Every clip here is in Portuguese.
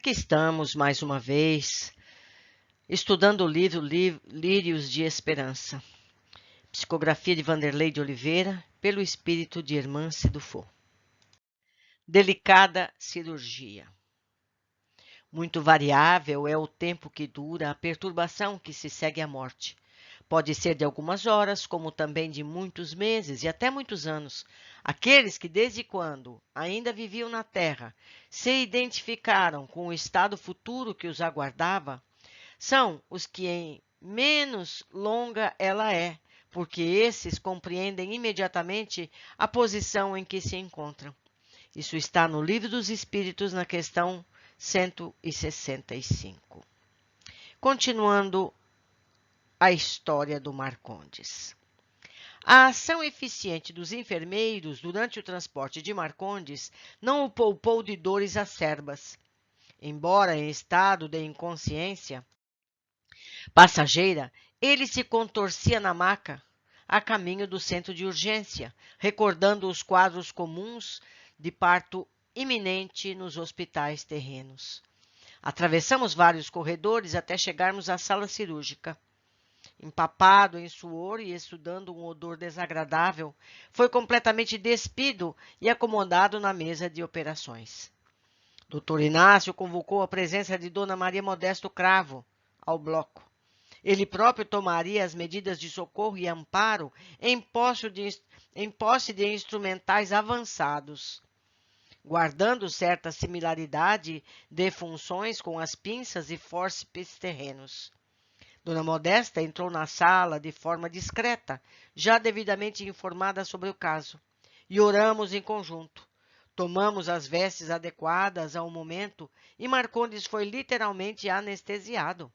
Aqui estamos mais uma vez, estudando o livro Lírios de Esperança, psicografia de Vanderlei de Oliveira, pelo espírito de Hermance Dufour. Delicada cirurgia. Muito variável é o tempo que dura a perturbação que se segue à morte. Pode ser de algumas horas, como também de muitos meses e até muitos anos. Aqueles que, desde quando ainda viviam na Terra, se identificaram com o estado futuro que os aguardava, são os que em menos longa ela é, porque esses compreendem imediatamente a posição em que se encontram. Isso está no Livro dos Espíritos, na questão 165. Continuando a história do Marcondes. A ação eficiente dos enfermeiros durante o transporte de Marcondes não o poupou de dores acerbas. Embora em estado de inconsciência passageira, ele se contorcia na maca a caminho do centro de urgência, recordando os quadros comuns de parto iminente nos hospitais terrenos. Atravessamos vários corredores até chegarmos à sala cirúrgica. Empapado em suor e estudando um odor desagradável, foi completamente despido e acomodado na mesa de operações. Dr. Inácio convocou a presença de Dona Maria Modesto Cravo ao bloco. Ele próprio tomaria as medidas de socorro e amparo em posse de instrumentais avançados, guardando certa similaridade de funções com as pinças e fórceps terrenos. Dona Modesta entrou na sala de forma discreta, já devidamente informada sobre o caso, e oramos em conjunto. Tomamos as vestes adequadas ao momento e Marcondes foi literalmente anestesiado.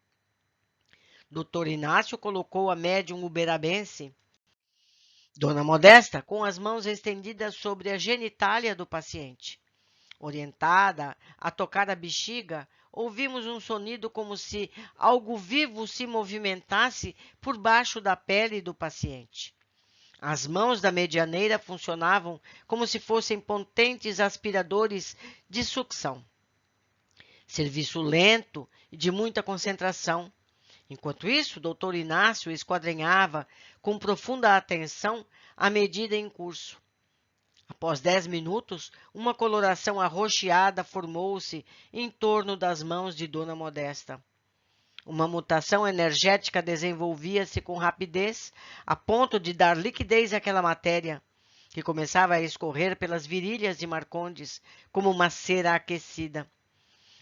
Dr. Inácio colocou a médium uberabense, Dona Modesta, com as mãos estendidas sobre a genitália do paciente. Orientada a tocar a bexiga, ouvimos um sonido como se algo vivo se movimentasse por baixo da pele do paciente. As mãos da medianeira funcionavam como se fossem potentes aspiradores de sucção. Serviço lento e de muita concentração. Enquanto isso, o Dr. Inácio esquadrinhava com profunda atenção a medida em curso. Após 10 minutos, uma coloração arroxeada formou-se em torno das mãos de Dona Modesta. Uma mutação energética desenvolvia-se com rapidez, a ponto de dar liquidez àquela matéria, que começava a escorrer pelas virilhas de Marcondes como uma cera aquecida.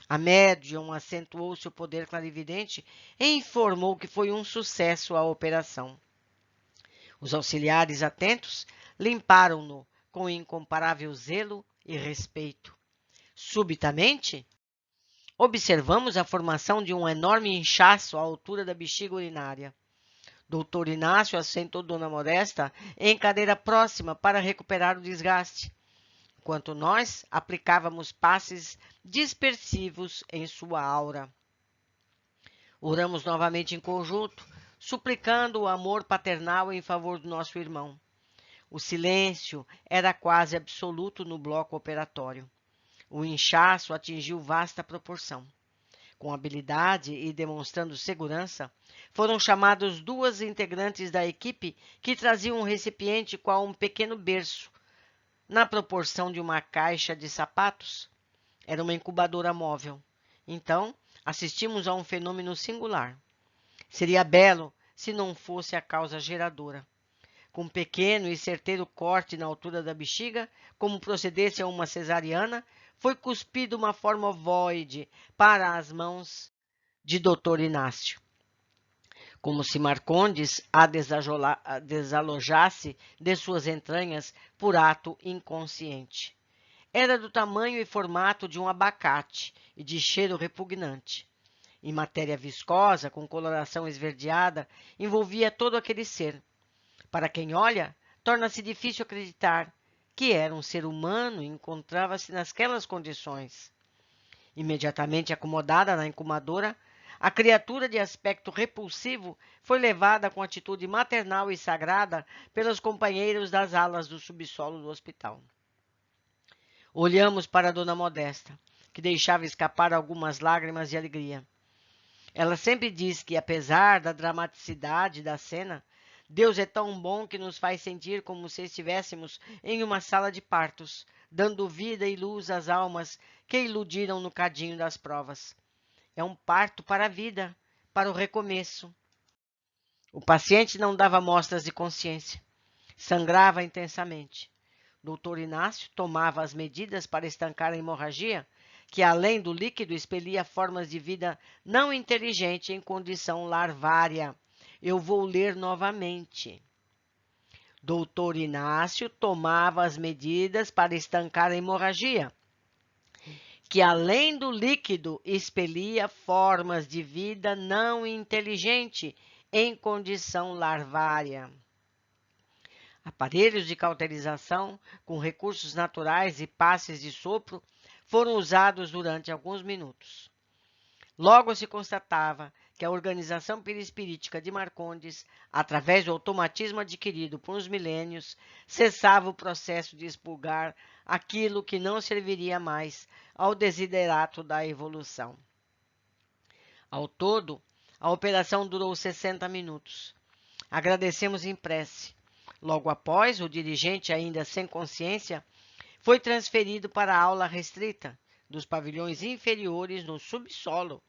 A médium acentuou seu poder clarividente e informou que foi um sucesso a operação. Os auxiliares atentos limparam-no com incomparável zelo e respeito. Subitamente, observamos a formação de um enorme inchaço à altura da bexiga urinária. Dr. Inácio assentou Dona Modesta em cadeira próxima para recuperar o desgaste, enquanto nós aplicávamos passes dispersivos em sua aura. Oramos novamente em conjunto, suplicando o amor paternal em favor do nosso irmão. O silêncio era quase absoluto no bloco operatório. O inchaço atingiu vasta proporção. Com habilidade e demonstrando segurança, foram chamados duas integrantes da equipe que traziam um recipiente qual um pequeno berço, na proporção de uma caixa de sapatos. Era uma incubadora móvel. Então, assistimos a um fenômeno singular. Seria belo se não fosse a causa geradora. Com um pequeno e certeiro corte na altura da bexiga, como procedesse a uma cesariana, foi cuspido uma forma ovoide para as mãos de Dr. Inácio, como se Marcondes a desalojasse de suas entranhas por ato inconsciente. Era do tamanho e formato de um abacate e de cheiro repugnante. Em matéria viscosa, com coloração esverdeada, envolvia todo aquele ser. Para quem olha, torna-se difícil acreditar que era um ser humano e encontrava-se naquelas condições. Imediatamente acomodada na incubadora, a criatura de aspecto repulsivo foi levada com atitude maternal e sagrada pelos companheiros das alas do subsolo do hospital. Olhamos para Dona Modesta, que deixava escapar algumas lágrimas de alegria. Ela sempre diz que, apesar da dramaticidade da cena, Deus é tão bom que nos faz sentir como se estivéssemos em uma sala de partos, dando vida e luz às almas que iludiram no cadinho das provas. É um parto para a vida, para o recomeço. O paciente não dava mostras de consciência. Sangrava intensamente. Dr. Inácio tomava as medidas para estancar a hemorragia, que além do líquido expelia formas de vida não inteligente em condição larvária. Eu vou ler novamente. Dr. Inácio tomava as medidas para estancar a hemorragia, que além do líquido expelia formas de vida não inteligente em condição larvária. Aparelhos de cauterização com recursos naturais e passes de sopro foram usados durante alguns minutos. Logo se constatava que a organização perispirítica de Marcondes, através do automatismo adquirido por uns milênios, cessava o processo de expurgar aquilo que não serviria mais ao desiderato da evolução. Ao todo, a operação durou 60 minutos. Agradecemos em prece. Logo após, o dirigente, ainda sem consciência, foi transferido para a aula restrita dos pavilhões inferiores no subsolo.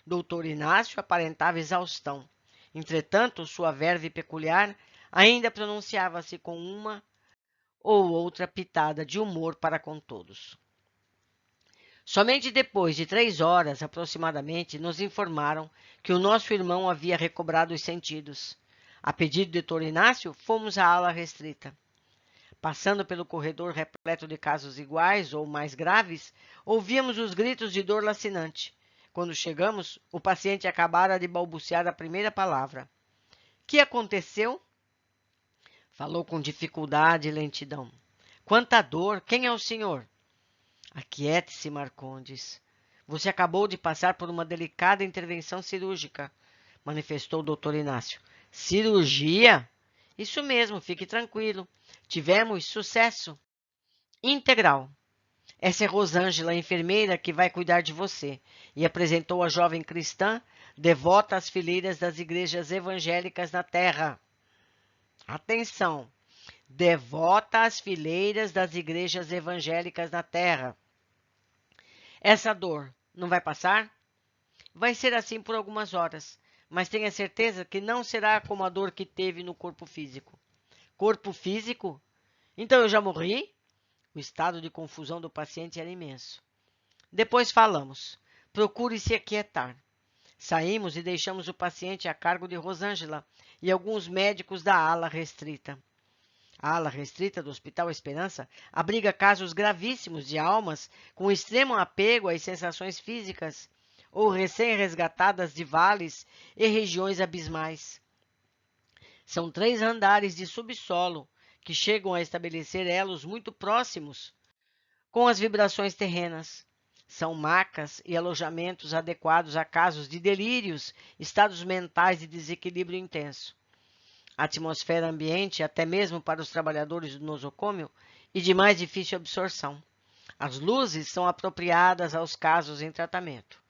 Dr. Inácio aparentava exaustão. Entretanto, sua verve peculiar ainda pronunciava-se com uma ou outra pitada de humor para com todos. Somente depois de 3 horas, aproximadamente, nos informaram que o nosso irmão havia recobrado os sentidos. A pedido de Dr. Inácio, fomos à ala restrita. Passando pelo corredor repleto de casos iguais ou mais graves, ouvíamos os gritos de dor lacinante. Quando chegamos, o paciente acabara de balbuciar a primeira palavra. Que aconteceu? Falou com dificuldade e lentidão. Quanta dor! Quem é o senhor? Aquiete-se, Marcondes. Você acabou de passar por uma delicada intervenção cirúrgica, manifestou o Dr. Inácio. Cirurgia? Isso mesmo, fique tranquilo. Tivemos sucesso integral. Essa é Rosângela, a enfermeira que vai cuidar de você, e apresentou a jovem cristã, devota às fileiras das igrejas evangélicas na terra. Atenção! Devota às fileiras das igrejas evangélicas na terra. Essa dor não vai passar? Vai ser assim por algumas horas, mas tenha certeza que não será como a dor que teve no corpo físico. Corpo físico? Então eu já morri? O estado de confusão do paciente era imenso. Depois falamos. Procure se aquietar. Saímos e deixamos o paciente a cargo de Rosângela e alguns médicos da ala restrita. A ala restrita do Hospital Esperança abriga casos gravíssimos de almas com extremo apego às sensações físicas ou recém-resgatadas de vales e regiões abismais. São 3 andares de subsolo que chegam a estabelecer elos muito próximos com as vibrações terrenas. São macas e alojamentos adequados a casos de delírios, estados mentais de desequilíbrio intenso. A atmosfera ambiente, até mesmo para os trabalhadores do nosocômio, e de mais difícil absorção. As luzes são apropriadas aos casos em tratamento.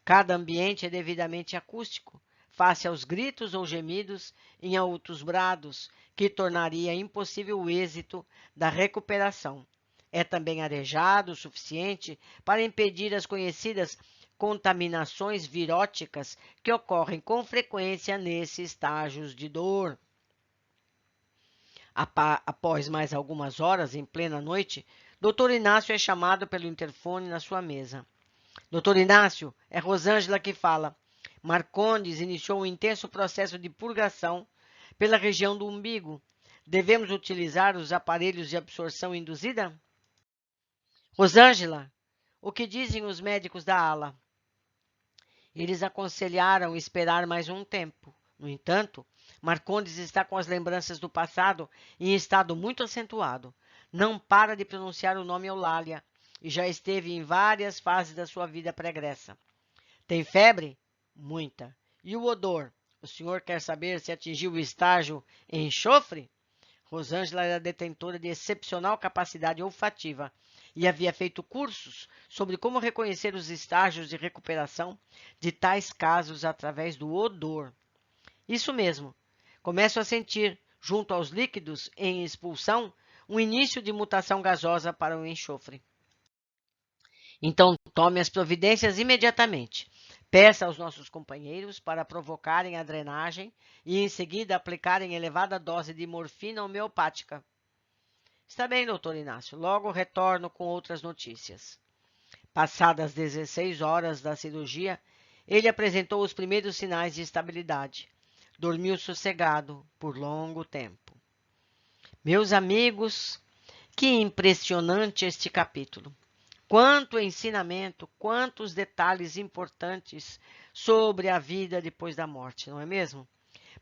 Cada ambiente é devidamente acústico, face aos gritos ou gemidos em altos brados, que tornaria impossível o êxito da recuperação. É também arejado o suficiente para impedir as conhecidas contaminações viróticas que ocorrem com frequência nesses estágios de dor. Após mais algumas horas, em plena noite, Dr. Inácio é chamado pelo interfone na sua mesa. Dr. Inácio, é Rosângela que fala. Marcondes iniciou um intenso processo de purgação pela região do umbigo. Devemos utilizar os aparelhos de absorção induzida? Rosângela, o que dizem os médicos da ala? Eles aconselharam esperar mais um tempo. No entanto, Marcondes está com as lembranças do passado em estado muito acentuado. Não para de pronunciar o nome Eulália e já esteve em várias fases da sua vida pregressa. Tem febre? Muita. E o odor? O senhor quer saber se atingiu o estágio enxofre? Rosângela era detentora de excepcional capacidade olfativa e havia feito cursos sobre como reconhecer os estágios de recuperação de tais casos através do odor. Isso mesmo, começo a sentir, junto aos líquidos em expulsão, um início de mutação gasosa para o enxofre. Então, tome as providências imediatamente. Peça aos nossos companheiros para provocarem a drenagem e, em seguida, aplicarem elevada dose de morfina homeopática. Está bem, doutor Inácio. Logo retorno com outras notícias. Passadas 16 horas da cirurgia, ele apresentou os primeiros sinais de estabilidade. Dormiu sossegado por longo tempo. Meus amigos, que impressionante este capítulo. Quanto ensinamento, quantos detalhes importantes sobre a vida depois da morte, não é mesmo?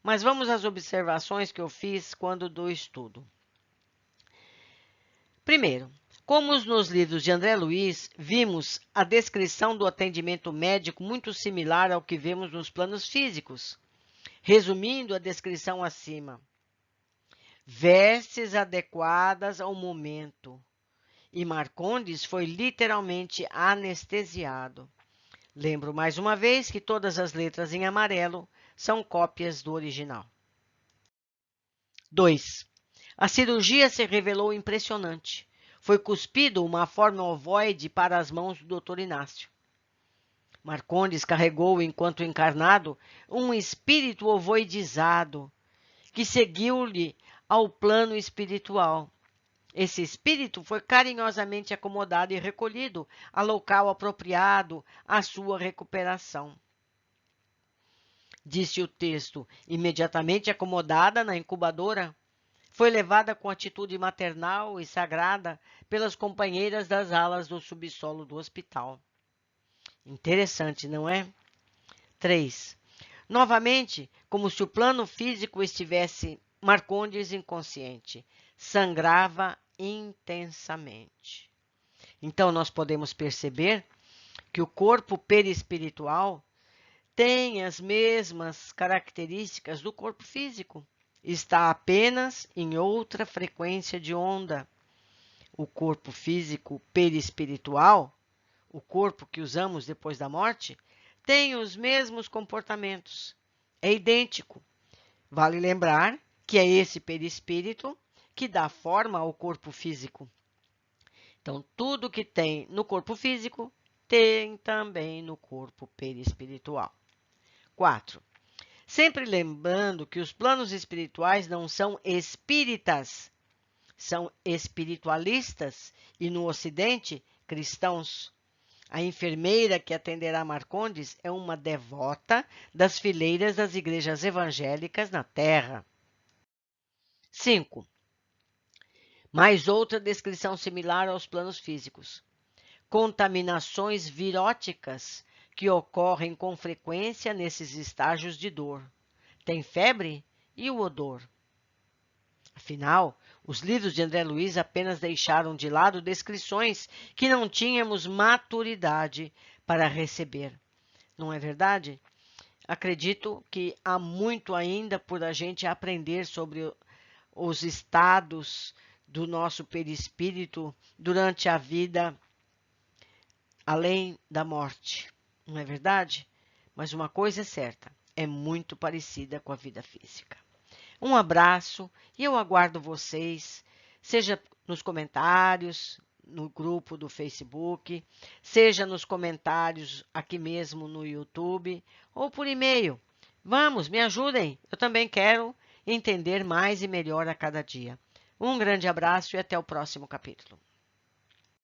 Mas vamos às observações que eu fiz quando do estudo. Primeiro, como nos livros de André Luiz, vimos a descrição do atendimento médico muito similar ao que vemos nos planos físicos. Resumindo a descrição acima, vestes adequadas ao momento. E Marcondes foi literalmente anestesiado. Lembro mais uma vez que todas as letras em amarelo são cópias do original. 2. A cirurgia se revelou impressionante. Foi cuspido uma forma ovoide para as mãos do Dr. Inácio. Marcondes carregou, enquanto encarnado, um espírito ovoidizado, que seguiu-lhe ao plano espiritual. Esse espírito foi carinhosamente acomodado e recolhido ao local apropriado à sua recuperação. Disse o texto, imediatamente acomodada na incubadora, foi levada com atitude maternal e sagrada pelas companheiras das alas do subsolo do hospital. Interessante, não é? 3. Novamente, como se o plano físico estivesse Marcondes inconsciente, sangrava intensamente. Então, nós podemos perceber que o corpo perispiritual tem as mesmas características do corpo físico. Está apenas em outra frequência de onda. O corpo físico perispiritual, o corpo que usamos depois da morte, tem os mesmos comportamentos. É idêntico. Vale lembrar que é esse perispírito que dá forma ao corpo físico. Então, tudo que tem no corpo físico, tem também no corpo perispiritual. 4. Sempre lembrando que os planos espirituais não são espíritas, são espiritualistas e, no Ocidente, cristãos. A enfermeira que atenderá Marcondes é uma devota das fileiras das igrejas evangélicas na Terra. 5. Mais outra descrição similar aos planos físicos. Contaminações viróticas que ocorrem com frequência nesses estágios de dor. Tem febre e o odor. Afinal, os livros de André Luiz apenas deixaram de lado descrições que não tínhamos maturidade para receber. Não é verdade? Acredito que há muito ainda por a gente aprender sobre os estados do nosso perispírito durante a vida além da morte. Não é verdade? Mas uma coisa é certa, é muito parecida com a vida física. Um abraço e eu aguardo vocês, seja nos comentários, no grupo do Facebook, seja nos comentários aqui mesmo no YouTube ou por e-mail. Vamos, me ajudem, eu também quero entender mais e melhor a cada dia. Um grande abraço e até o próximo capítulo.